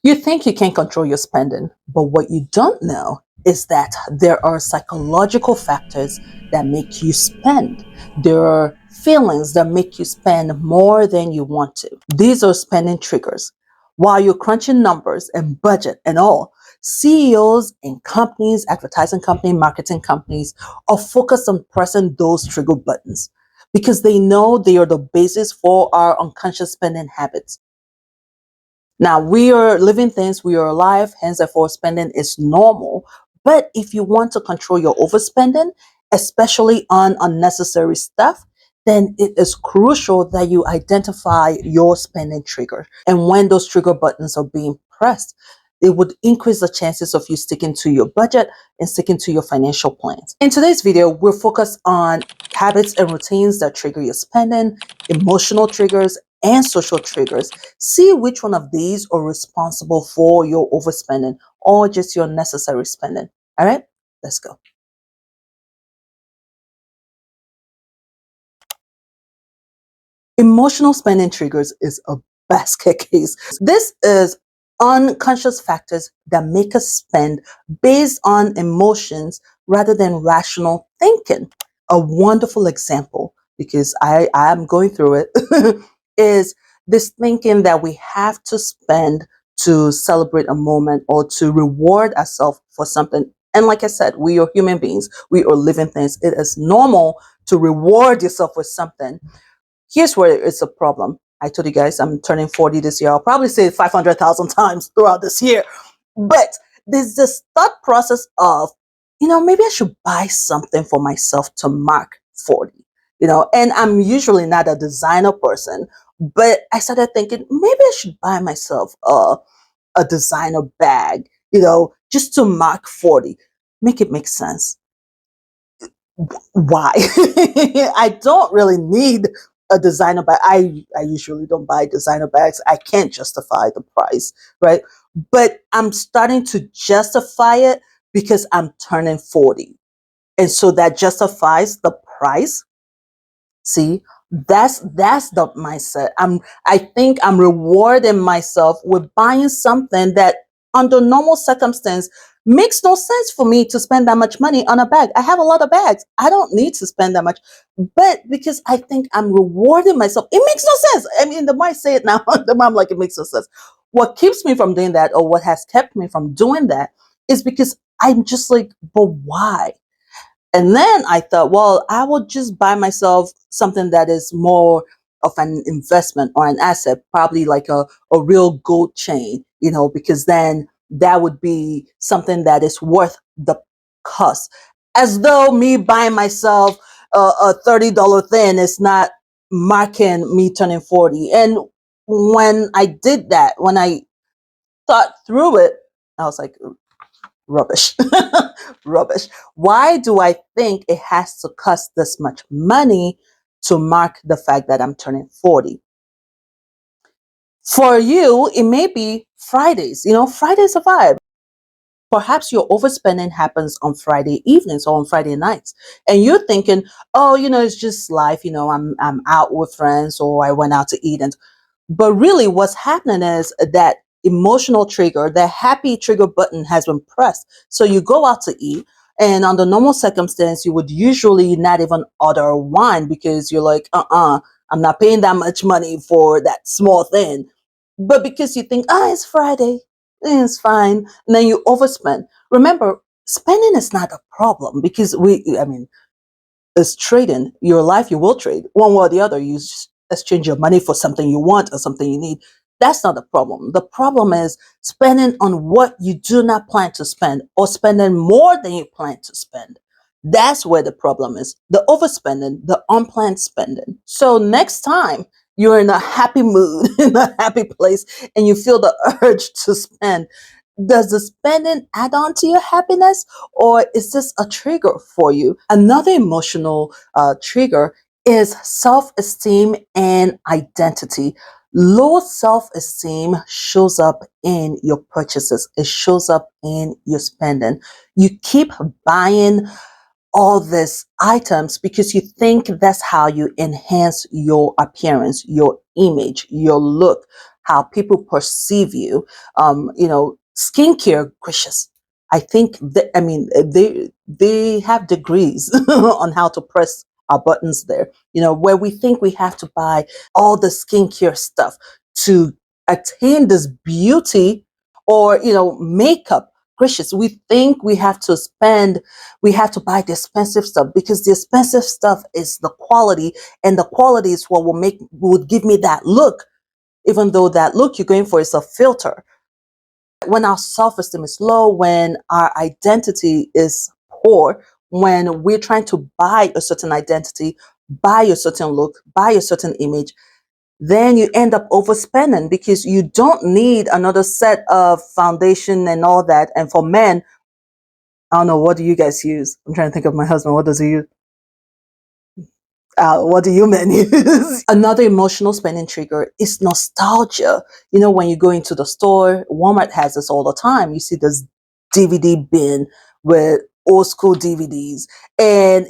You think you can control your spending, but what you don't know is that there are psychological factors that make you spend. There are feelings that make you spend more than you want to. These are spending triggers. While you're crunching numbers and budget and all, CEOs and companies, advertising companies, marketing companies are focused on pressing those trigger buttons because they know they are the basis for our unconscious spending habits. Now, we are living things, we are alive, hence, therefore, spending is normal. But if you want to control your overspending, especially on unnecessary stuff, then it is crucial that you identify your spending trigger. And when those trigger buttons are being pressed, it would increase the chances of you sticking to your budget and sticking to your financial plans. In today's video, we're focused on habits and routines that trigger your spending, emotional triggers, and social triggers. See which one of these are responsible for your overspending or just your necessary spending. All right, let's go. Emotional spending triggers is a basket case. This is unconscious factors that make us spend based on emotions rather than rational thinking. A wonderful example, because I am going through it, is this thinking that we have to spend to celebrate a moment or to reward ourselves for something. And like I said, we are human beings, we are living things. It is normal to reward yourself with something. Here's where it's a problem. I told you guys I'm turning 40 this year. I'll probably say it 500,000 times throughout this year. But there's this thought process of, maybe I should buy something for myself to mark 40, and I'm usually not a designer person, but I started thinking maybe I should buy myself a designer bag, just to mark 40. Make it make sense. Why? I don't really need a designer bag. I usually don't buy designer bags. I can't justify the price, right? But I'm starting to justify it because I'm turning 40. And so that justifies the price. See, that's the mindset. I think I'm rewarding myself with buying something that under normal circumstance makes no sense for me to spend that much money on a bag. I have a lot of bags. I don't need to spend that much. But because I think I'm rewarding myself, it makes no sense. I mean, the more I say it now, the more I'm like, it makes no sense. What keeps me from doing that, or what has kept me from doing that, is because I'm just like, but why? And then I thought, well, I will just buy myself something that is more of an investment or an asset, probably like a real gold chain, because then that would be something that is worth the cost. As though me buying myself a $30 thing is not marking me turning 40. And when I did that, when I thought through it, I was like, rubbish. Rubbish. Why do I think it has to cost this much money to mark the fact that I'm turning 40? For you, it may be Fridays. Friday's a vibe. Perhaps your overspending happens on Friday evenings or on Friday nights. And you're thinking, oh, it's just life, I'm out with friends or I went out to eat. But really, what's happening is that emotional trigger, the happy trigger button has been pressed. So you go out to eat, and under normal circumstance, you would usually not even order wine because you're like, I'm not paying that much money for that small thing. But because you think, it's Friday, it's fine, and then you overspend. Remember, spending is not a problem because it's trading. Your life, you will trade one way or the other. You exchange your money for something you want or something you need. That's not the problem. The problem is spending on what you do not plan to spend or spending more than you plan to spend. That's where the problem is. The overspending, the unplanned spending. So next time you're in a happy mood, in a happy place, and you feel the urge to spend, does the spending add on to your happiness, or is this a trigger for you? Another emotional trigger is self-esteem and identity. Low self-esteem shows up in your purchases. It shows up in your spending. You keep buying all these items because you think that's how you enhance your appearance, your image, your look, how people perceive you. Skincare, gracious. I think that, I mean, they have degrees on how to press our buttons there. Where we think we have to buy all the skincare stuff to attain this beauty, or makeup. Gracious, we think we have to buy the expensive stuff, because the expensive stuff is the quality, and the quality is what would give me that look, even though that look you're going for is a filter. When our self-esteem is low, when our identity is poor, when we're trying to buy a certain identity, buy a certain look, buy a certain image, then you end up overspending, because you don't need another set of foundation and all that. And for men, I don't know, what do you guys use? I'm trying to think of my husband. What does he use? What do you men use? Another emotional spending trigger is nostalgia. When you go into the store, Walmart has this all the time. You see this DVD bin with old school DVDs. And,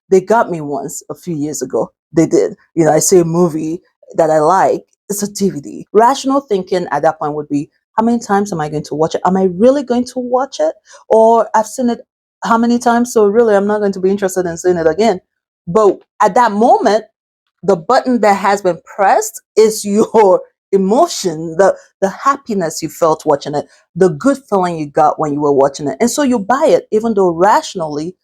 they got me once a few years ago. They did. I see a movie that I like, it's a DVD. Rational thinking at that point would be, how many times am I going to watch it? Am I really going to watch it? Or I've seen it how many times? So really, I'm not going to be interested in seeing it again. But at that moment, the button that has been pressed is your emotion, the happiness you felt watching it, the good feeling you got when you were watching it. And so you buy it, even though rationally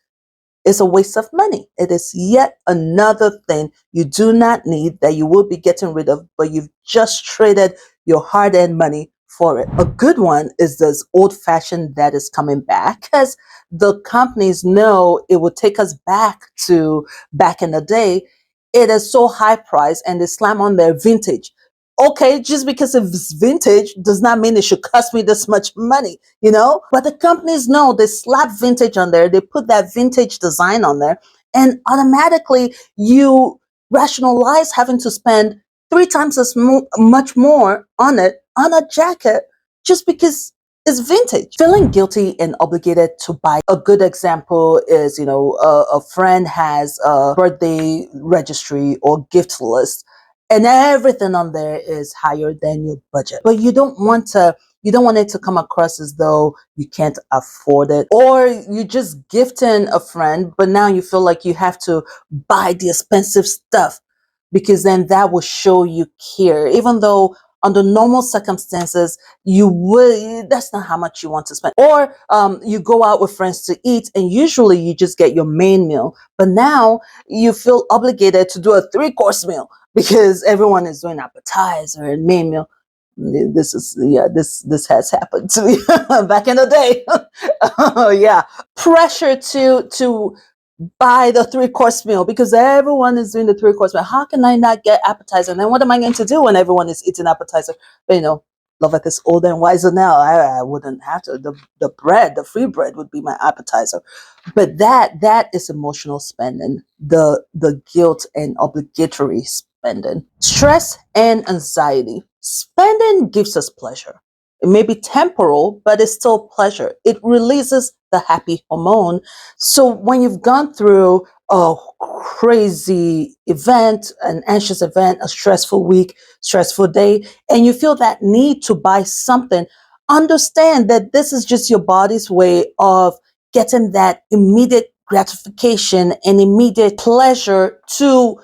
it's a waste of money. It is yet another thing you do not need that you will be getting rid of, but you've just traded your hard-earned money for it. A good one is this old-fashioned that is coming back, because the companies know it will take us back to back in the day. It is so high priced, and they slam on their vintage. Okay, just because it's vintage does not mean it should cost me this much money, But the companies know, they slap vintage on there, they put that vintage design on there, and automatically you rationalize having to spend three times much more on it, on a jacket, just because it's vintage. Feeling guilty and obligated to buy. A good example is, a friend has a birthday registry or gift list, and everything on there is higher than your budget. But you don't want it to come across as though you can't afford it, or you just gifting a friend, but now you feel like you have to buy the expensive stuff, because then that will show you care, even though under normal circumstances that's not how much you want to spend. Or you go out with friends to eat, and usually you just get your main meal, but now you feel obligated to do a 3-course meal, because everyone is doing appetizer and main meal. This has happened to me back in the day. Oh yeah, pressure to buy the 3-course meal, because everyone is doing the 3-course meal. How can I not get appetizer? And then what am I going to do when everyone is eating appetizer? But Loveth is older and wiser now. I wouldn't have to. The free bread would be my appetizer. But that is emotional spending, the guilt and obligatory spending. Stress and anxiety. Spending gives us pleasure. It may be temporal, but it's still pleasure. It releases the happy hormone. So when you've gone through a crazy event, an anxious event, a stressful week, stressful day, and you feel that need to buy something, understand that this is just your body's way of getting that immediate gratification and immediate pleasure to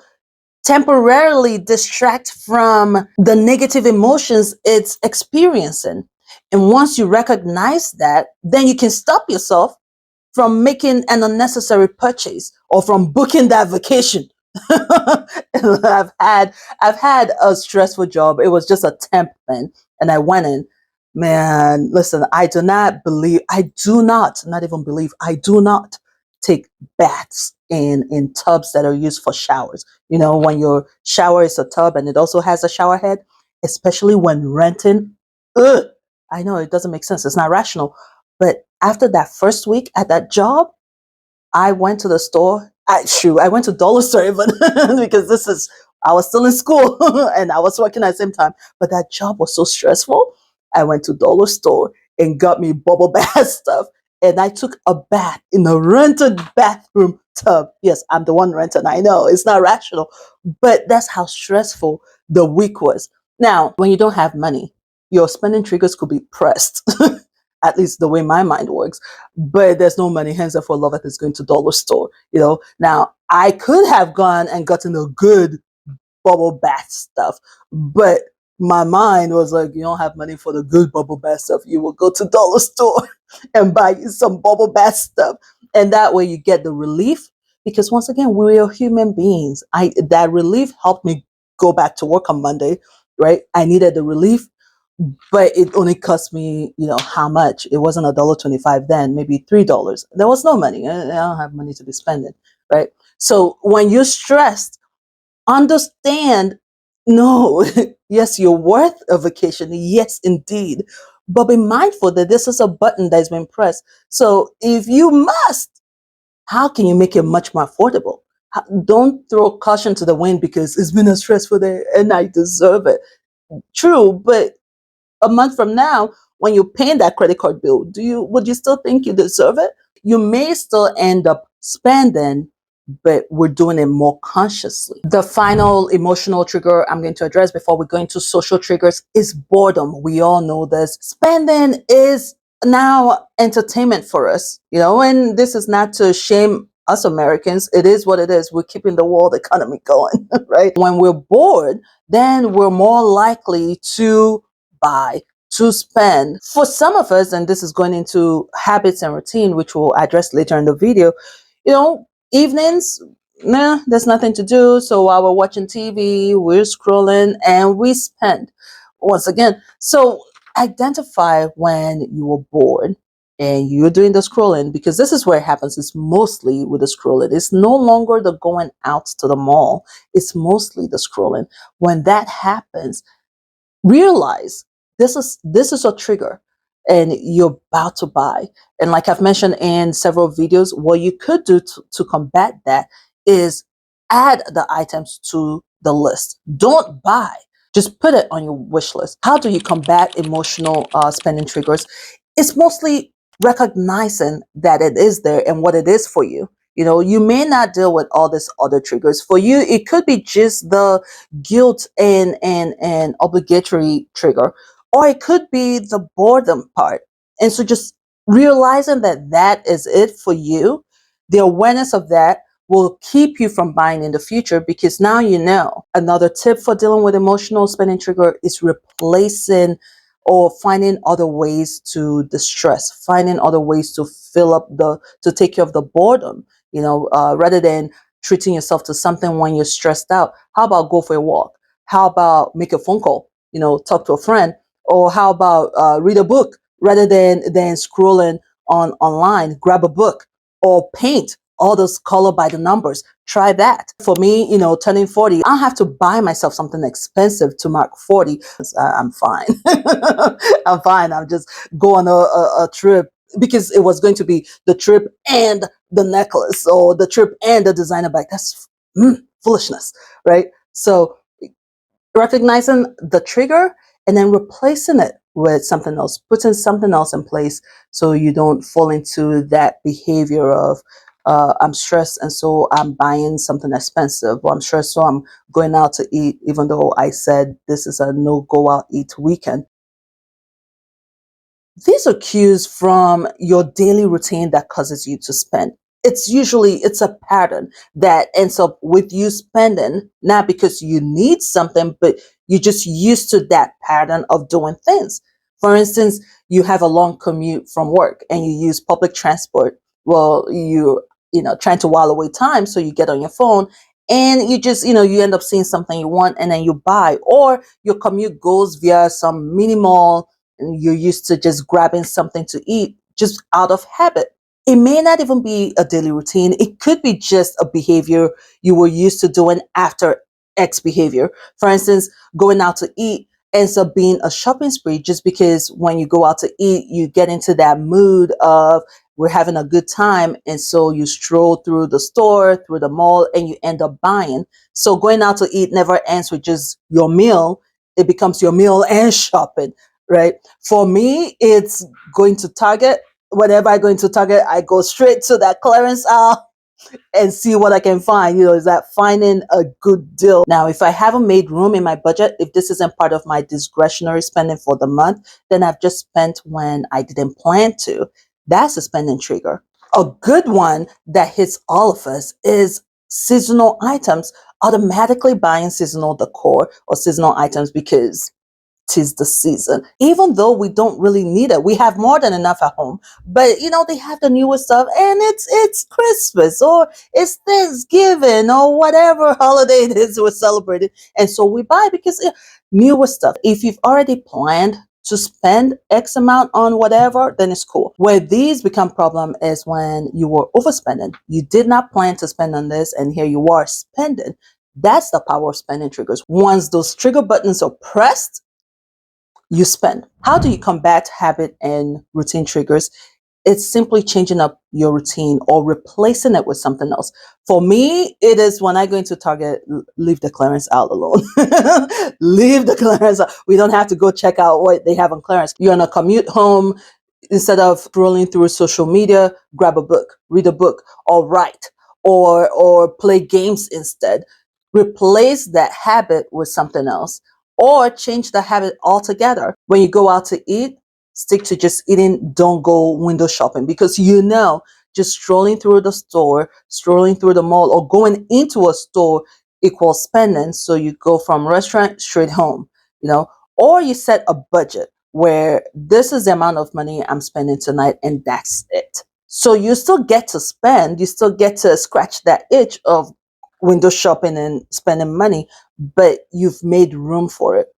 temporarily distract from the negative emotions it's experiencing. And once you recognize that, then you can stop yourself from making an unnecessary purchase or from booking that vacation. I've had a stressful job. It was just a temp thing, and I went in. Man, listen, I do not take baths in tubs that are used for showers. When your shower is a tub and it also has a shower head, especially when renting. Ugh, I know it doesn't make sense. It's not rational. But after that first week at that job, I went to the store. I went to dollar store even because I was still in school and I was working at the same time. But that job was so stressful. I went to dollar store and got me bubble bath stuff. And I took a bath in a rented bathroom tub. Yes, I'm the one renting. I know it's not rational, but that's how stressful the week was. Now, when you don't have money, your spending triggers could be pressed, at least the way my mind works. But there's no money, hence therefore love is going to dollar store. Now I could have gone and gotten a good bubble bath stuff, but my mind was like, you don't have money for the good bubble bath stuff. You will go to dollar store and buy you some bubble bath stuff, and that way you get the relief. Because once again, we're human beings. That relief helped me go back to work on Monday, right? I needed the relief, but it only cost me, how much? It wasn't $1.25 then, maybe $3. There was no money. I don't have money to be spending, right? So when you're stressed, understand, no, yes, you're worth a vacation. Yes, indeed. But be mindful that this is a button that's been pressed. So if you must, how can you make it much more affordable? Don't throw caution to the wind because it's been a stressful day and I deserve it. True, but a month from now, when you're paying that credit card bill, would you still think you deserve it? You may still end up spending, but we're doing it more consciously. The final emotional trigger I'm going to address before we go into social triggers is boredom. We all know this. Spending is now entertainment for us, and this is not to shame us Americans. It is what it is. We're keeping the world economy going, right? When we're bored, then we're more likely to buy, to spend. For some of us, and this is going into habits and routine, which we'll address later in the video, evenings, nah, there's nothing to do. So while we're watching TV, we're scrolling and we spend once again. So identify when you were bored and you're doing the scrolling, because this is where it happens. It's mostly with the scrolling. It's no longer the going out to the mall. It's mostly the scrolling. When that happens, realize this is a trigger and you're about to buy. And like I've mentioned in several videos, what you could do to combat that is add the items to the list. Don't buy, just put it on your wish list. How do you combat emotional spending triggers? It's mostly recognizing that it is there and what it is for you. You may not deal with all these other triggers. For you, it could be just the guilt and obligatory trigger, or it could be the boredom part. And so just realizing that that is it for you, the awareness of that will keep you from buying in the future, because now you know. Another tip for dealing with emotional spending trigger is replacing or finding other ways to distress, finding other ways to to take care of the boredom, rather than treating yourself to something when you're stressed out. How about go for a walk? How about make a phone call? Talk to a friend, or how about read a book rather than scrolling online? Grab a book or paint all those color by the numbers. Try that. For me, turning 40, I don't have to buy myself something expensive to mark 40. I'm fine. I'm fine. I'm just go on a trip, because it was going to be the trip and the necklace, or the trip and the designer bag. That's foolishness, right? So recognizing the trigger and then replacing it with something else, putting something else in place so you don't fall into that behavior of I'm stressed and so I'm buying something expensive, or I'm stressed so I'm going out to eat, even though I said this is a no go out eat weekend. These are cues from your daily routine that causes you to spend. It's a pattern that ends up with you spending, not because you need something, but you're just used to that pattern of doing things. For instance, you have a long commute from work and you use public transport. Well, you trying to while away time, so you get on your phone and you just, you end up seeing something you want and then you buy, or your commute goes via some minimal and you're used to just grabbing something to eat just out of habit. It may not even be a daily routine. It could be just a behavior you were used to doing after X behavior. For instance, going out to eat ends up being a shopping spree, just because when you go out to eat, you get into that mood of we're having a good time. And so you stroll through the store, through the mall, and you end up buying. So going out to eat never ends with just your meal. It becomes your meal and shopping, right? For me, it's going to Target. Whenever I go into Target, I go straight to that clearance aisle and see what I can find. Is that finding a good deal. Now, if I haven't made room in my budget, if this isn't part of my discretionary spending for the month, then I've just spent when I didn't plan to. That's a spending trigger. A good one that hits all of us is seasonal items, automatically buying seasonal decor or seasonal items because 'tis the season. Even though we don't really need it, we have more than enough at home. But they have the newest stuff, and it's Christmas or it's Thanksgiving or whatever holiday it is we're celebrating, and so we buy because newer stuff. If you've already planned to spend X amount on whatever, then it's cool. Where these become problem is when you were overspending. You did not plan to spend on this, and here you are spending. That's the power of spending triggers. Once those trigger buttons are pressed, you spend. How do you combat habit and routine triggers? It's simply changing up your routine or replacing it with something else. For me, it is when I go into Target, leave the clearance out alone. Leave the clearance out. We don't have to go check out what they have on clearance. You're on a commute home. Instead of scrolling through social media, grab a book, read a book, or write, or play games instead. Replace that habit with something else, or change the habit altogether. When you go out to eat, stick to just eating. Don't go window shopping, because just strolling through the store, strolling through the mall, or going into a store equals spending. So you go from restaurant straight home, or you set a budget where this is the amount of money I'm spending tonight, and that's it. So you still get to spend, you still get to scratch that itch of window shopping and spending money, but you've made room for it.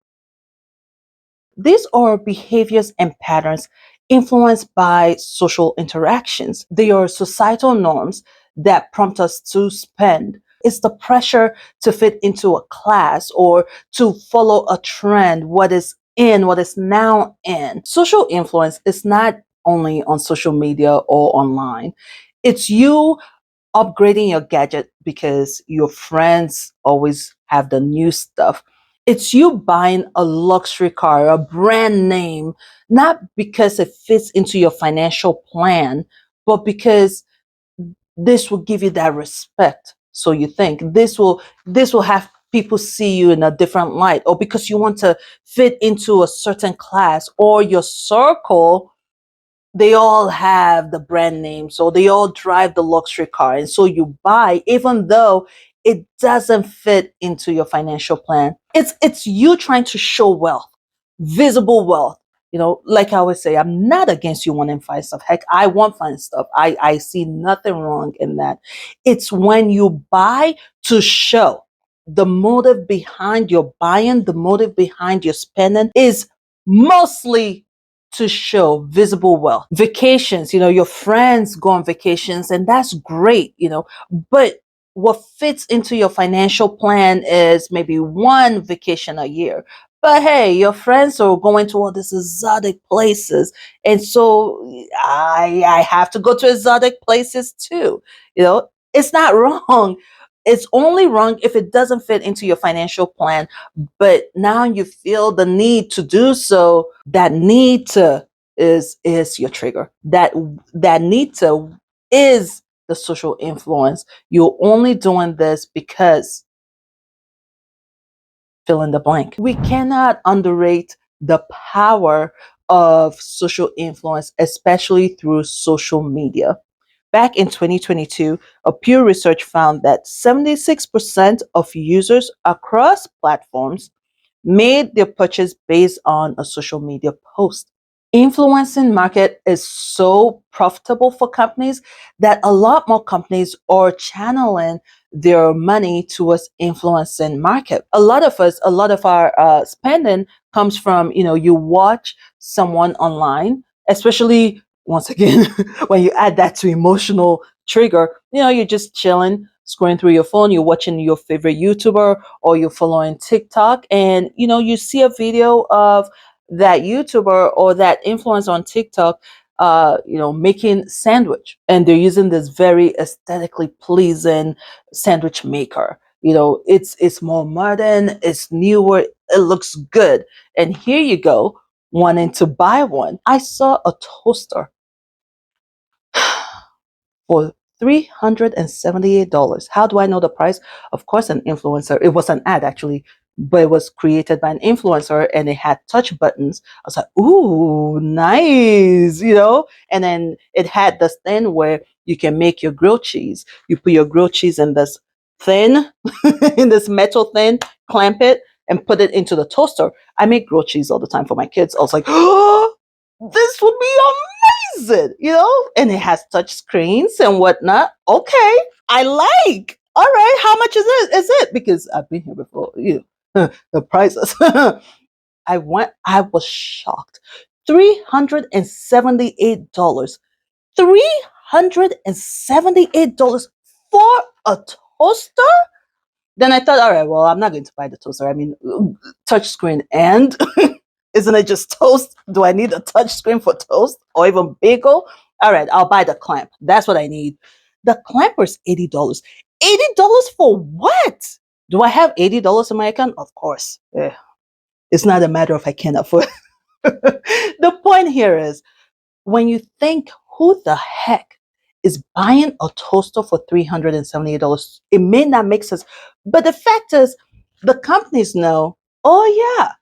These are behaviors and patterns influenced by social interactions. They are societal norms that prompt us to spend. It's the pressure to fit into a class or to follow a trend, what is in, what is now in. Social influence is not only on social media or online. It's you upgrading your gadget because your friends always have the new stuff. It's you buying a luxury car, a brand name, not because it fits into your financial plan, but because this will give you that respect. So you think this will have people see you in a different light, or because you want to fit into a certain class, or your circle, they all have the brand name, so they all drive the luxury car, and so you buy even though it doesn't fit into your financial plan. It's you trying to show wealth, visible wealth. Like I always say, I'm not against you wanting fine stuff. Heck, I want fine stuff. I see nothing wrong in that. It's when you buy to show. The motive behind your buying, the motive behind your spending is mostly to show visible wealth. Vacations, your friends go on vacations, and that's great, but what fits into your financial plan is maybe one vacation a year. But hey, your friends are going to all these exotic places, and so I have to go to exotic places too. It's not wrong. It's only wrong if it doesn't fit into your financial plan, but now you feel the need to do so. That need to is your trigger. That need to is the social influence. You're only doing this because fill in the blank. We cannot underrate the power of social influence, especially through social media. Back in 2022, a Pew Research found that 76% of users across platforms made their purchase based on a social media post. Influencing market is so profitable for companies that a lot more companies are channeling their money towards influencing market. A lot of our spending comes from, you watch someone online, especially once again, when you add that to emotional trigger, you're just chilling, scrolling through your phone, you're watching your favorite YouTuber, or you're following TikTok, and you see a video of that YouTuber or that influencer on TikTok, making sandwich, and they're using this very aesthetically pleasing sandwich maker. It's more modern, it's newer, it looks good, and here you go wanting to buy one. I saw a toaster for $378. How do I know the price? Of course, an influencer. It was an ad actually, but it was created by an influencer and it had touch buttons. I was like, ooh, nice, And then it had this thing where you can make your grilled cheese. You put your grilled cheese in this thin, in this metal thin, clamp it, and put it into the toaster. I make grilled cheese all the time for my kids. I was like, oh, this would be amazing, and it has touch screens and whatnot. Okay, I like. All right, how much is it? Because I've been here before, the prices. I was shocked. $378. $378 for a toaster? Then I thought, all right, well, I'm not going to buy the toaster. I mean, touch screen and isn't it just toast? Do I need a touch screen for toast or even bagel? All right, I'll buy the clamp. That's what I need. The clamp was $80. $80 for what? Do I have $80 in my account? Of course. It's not a matter of I can't afford. The point here is when you think, who the heck is buying a toaster for $378? It may not make sense. But the fact is, the companies know, oh, yeah,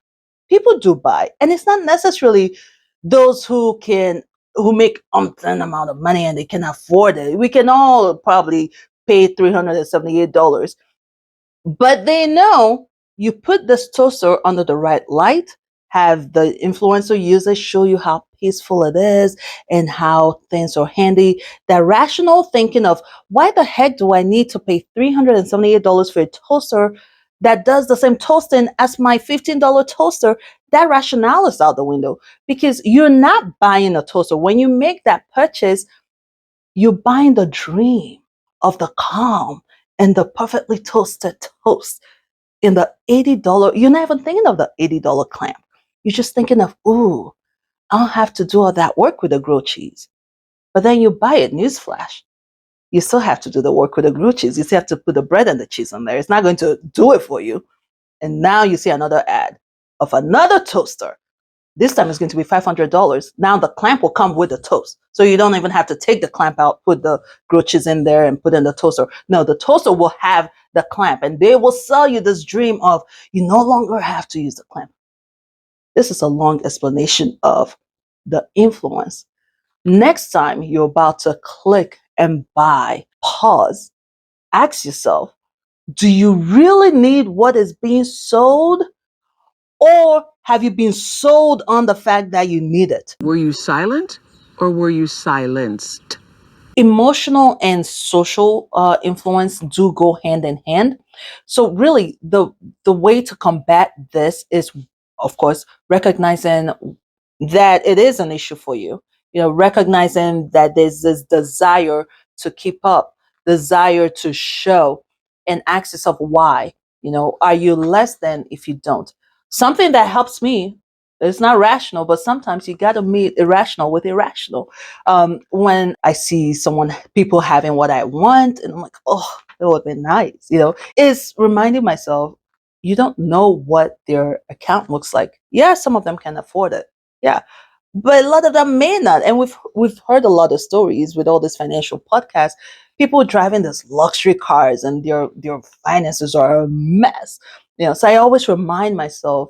people do buy. And it's not necessarily those who make umpteen amount of money and they can afford it. We can all probably pay $378. But they know you put this toaster under the right light, have the influencer users show you how peaceful it is and how things are handy. That rational thinking of why the heck do I need to pay $378 for a toaster that does the same toasting as my $15 toaster? That rationale is out the window because you're not buying a toaster. When you make that purchase, you're buying the dream of the calm and the perfectly toasted toast in the $80. You're not even thinking of the $80 clamp. You're just thinking of, ooh, I don't have to do all that work with the grilled cheese. But then you buy it, newsflash. You still have to do the work with the grilled cheese. You still have to put the bread and the cheese on there. It's not going to do it for you. And now you see another ad of another toaster. This time it's going to be $500. Now the clamp will come with the toast. So you don't even have to take the clamp out, put the grilled cheese in there and put in the toaster. No, the toaster will have the clamp and they will sell you this dream of you no longer have to use the clamp. This is a long explanation of the influence. Next time you're about to click and buy, pause, ask yourself, do you really need what is being sold? Or have you been sold on the fact that you need it? Were you silent or were you silenced? Emotional and social influence do go hand in hand. So really, the way to combat this is, of course, recognizing that it is an issue for you. Recognizing that there's this desire to keep up, desire to show, and ask yourself why. Are you less than if you don't? Something that helps me. It's not rational, but sometimes you got to meet irrational with irrational. When I see people having what I want, and I'm like, oh, it would be nice, it's reminding myself, you don't know what their account looks like. Yeah, some of them can afford it. Yeah. But a lot of them may not. And we've heard a lot of stories with all this financial podcast, people driving these luxury cars and their finances are a mess. So I always remind myself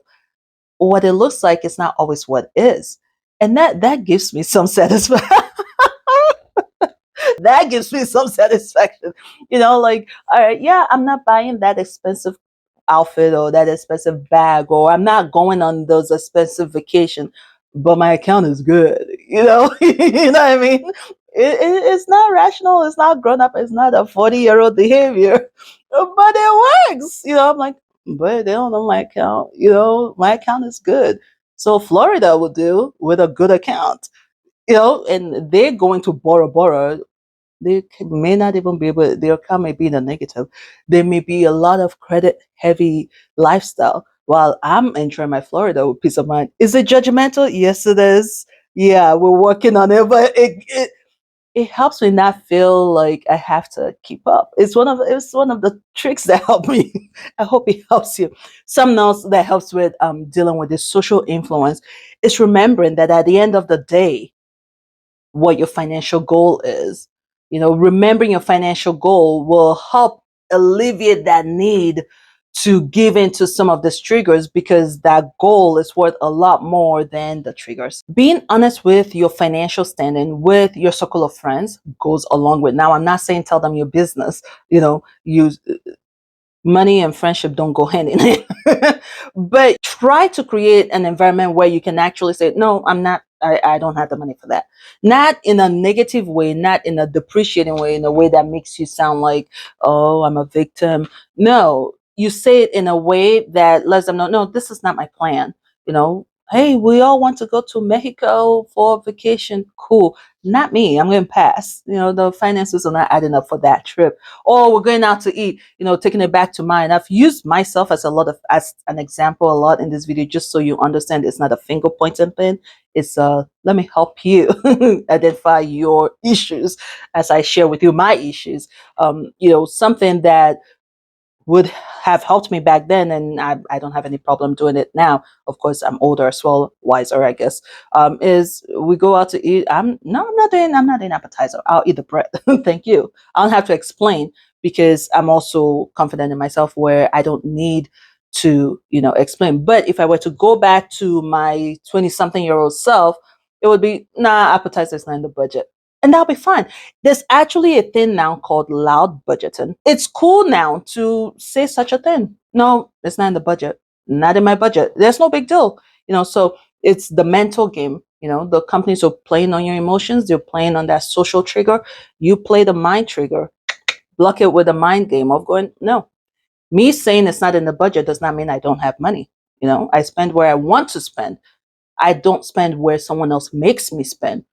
what it looks like is not always what is. And that gives me some satisfaction. That gives me some satisfaction. Like, all right, yeah, I'm not buying that expensive outfit or that expensive bag, or I'm not going on those expensive vacation, but my account is good. You know what I mean? It's not rational. It's not grown up. It's not a 40-year-old behavior, but it works. I'm like, but they don't know my account. My account is good. So Florida will do with a good account. And they're going to Bora Bora. May not even be able, their account may be in the negative. There may be a lot of credit heavy lifestyle while I'm enjoying my Florida with peace of mind. Is it judgmental? Yes, it is. Yeah, we're working on it, but it helps me not feel like I have to keep up. It's one of the tricks that help me. I hope it helps you. Something else that helps with dealing with this social influence is remembering that at the end of the day, what your financial goal is. Remembering your financial goal will help alleviate that need to give into some of these triggers, because that goal is worth a lot more than the triggers. Being honest with your financial standing with your circle of friends goes along with. Now, I'm not saying tell them your business. Use money and friendship don't go hand in hand. But try to create an environment where you can actually say, no, I don't have the money for that. Not in a negative way, not in a depreciating way, in a way that makes you sound like, oh, I'm a victim. No, you say it in a way that lets them know, no, this is not my plan. Hey, we all want to go to Mexico for vacation. Cool. Not me. I'm going to pass. The finances are not adding up for that trip. Or we're going out to eat, taking it back to mine. I've used myself as an example a lot in this video, just so you understand it's not a finger pointing thing. It's let me help you identify your issues as I share with you my issues. Something that would have helped me back then, and I don't have any problem doing it now. Of course, I'm older as well, wiser, I guess. Is we go out to eat. I'm not doing appetizer. I'll eat the bread. Thank you. I don't have to explain, because I'm also confident in myself where I don't need to, explain. But if I were to go back to my 20-something-year-old self, it would be, nah, appetizer is not in the budget. And that'll be fine. There's actually a thing now called loud budgeting. It's cool now to say such a thing. No, it's not in the budget. Not in my budget. There's no big deal. So it's the mental game. The companies are playing on your emotions. They're playing on that social trigger. You play the mind trigger. Block it with a mind game of going, no. Me saying it's not in the budget does not mean I don't have money. I spend where I want to spend. I don't spend where someone else makes me spend.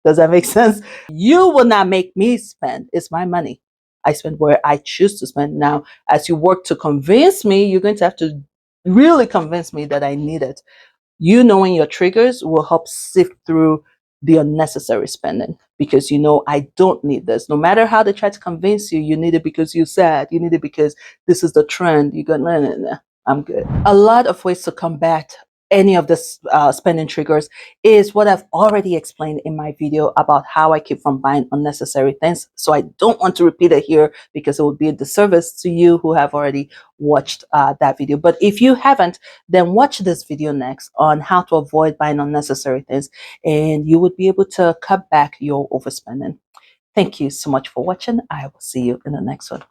Does that make sense? You will not make me spend. It's my money. I spend where I choose to spend. Now, as you work to convince me, you're going to have to really convince me that I need it. You knowing your triggers will help sift through the unnecessary spending, because I don't need this. No matter how they try to convince you, you need it because you're sad. You need it because this is the trend. You go, no, no, no, I'm good. A lot of ways to combat any of this spending triggers is what I've already explained in my video about how I keep from buying unnecessary things. So I don't want to repeat it here, because it would be a disservice to you who have already watched that video. But if you haven't, then watch this video next on how to avoid buying unnecessary things, and you would be able to cut back your overspending. Thank you so much for watching. I will see you in the next one.